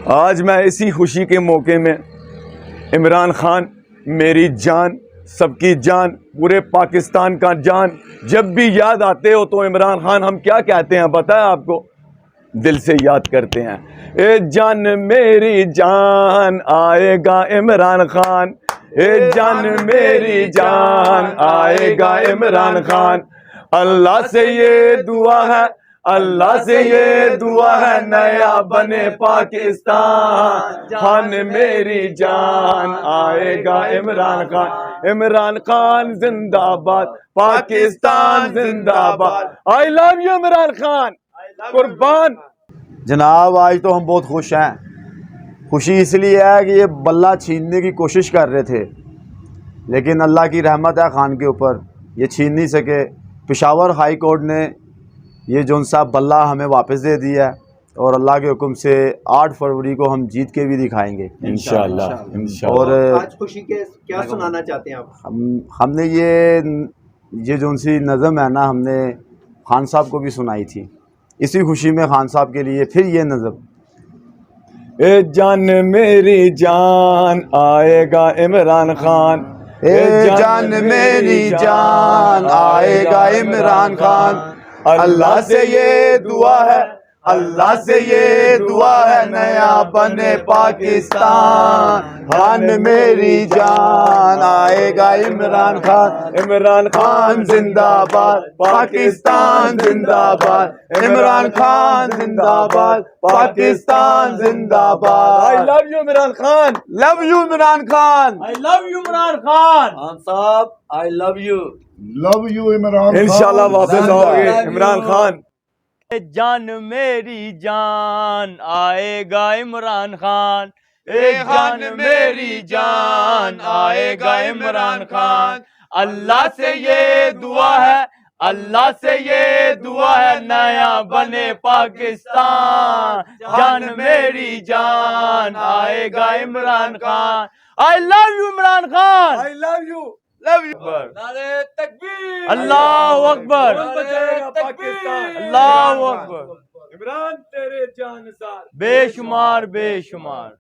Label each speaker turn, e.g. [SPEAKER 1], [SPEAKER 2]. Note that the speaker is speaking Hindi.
[SPEAKER 1] आज मैं इसी खुशी के मौके में इमरान खान मेरी जान, सबकी जान, पूरे पाकिस्तान का जान, जब भी याद आते हो तो इमरान खान हम क्या कहते हैं पता है आपको? दिल से याद करते हैं। ए जान मेरी जान आएगा इमरान खान, ए जान मेरी जान आएगा इमरान खान। अल्लाह से ये दुआ है, अल्लाह से ये दुआ है, नया बने पाकिस्तान। जान मेरी जान आएगा इमरान खान। इमरान खान जिंदाबाद, पाकिस्तान जिंदाबाद। I love you Imran Khan, कुर्बान।
[SPEAKER 2] जनाब आज तो हम बहुत खुश हैं। खुशी इसलिए है कि ये बल्ला छीनने की कोशिश कर रहे थे, लेकिन अल्लाह की रहमत है खान के ऊपर, ये छीन नहीं सके। पेशावर हाई कोर्ट ने ये जौन सा बल्ला हमें वापस दे दिया है और अल्लाह के हुक्म से 8 फरवरी को हम जीत के भी दिखाएंगे इंशाअल्लाह। और
[SPEAKER 3] आज खुशी के क्या सुनाना चाहते हैं आप?
[SPEAKER 2] हमने ये जौन सी नज़म है ना, हमने खान साहब को भी सुनाई थी। इसी खुशी में खान साहब के लिए फिर ये नज़म।
[SPEAKER 1] ए जान मेरी जान आएगा इमरान खान,
[SPEAKER 2] ए जान मेरी जान आएगा इमरान खान। अल्लाह से ये दुआ है, अल्लाह से ये दुआ है, नया बने पाकिस्तान। खान मेरी जान आएगा इमरान खान। इमरान खान जिंदाबाद, पाकिस्तान जिंदाबाद। इमरान खान जिंदाबाद, पाकिस्तान जिंदाबाद।
[SPEAKER 1] I love you Imran Khan,
[SPEAKER 2] love you Imran Khan.
[SPEAKER 3] I love you Imran Khan. Khan साहब I love you
[SPEAKER 4] Imran Khan.
[SPEAKER 1] इंशाल्लाह वापस आओगे इमरान खान।
[SPEAKER 5] जान मेरी जान आएगा इमरान खान, ए जान मेरी जान आएगा इमरान खान। अल्लाह से ये दुआ है, अल्लाह से ये दुआ है, नया बने पाकिस्तान। जान मेरी जान आएगा Imran Khan. I love you Imran Khan,
[SPEAKER 1] I love you,
[SPEAKER 5] love you.
[SPEAKER 3] नारे तकबीर,
[SPEAKER 5] अल्लाह अकबर,
[SPEAKER 1] बचाएगा पाकिस्तान।
[SPEAKER 5] अल्लाह अकबर।
[SPEAKER 1] इमरान तेरे जानसार
[SPEAKER 5] बेशुमार बेशुमार।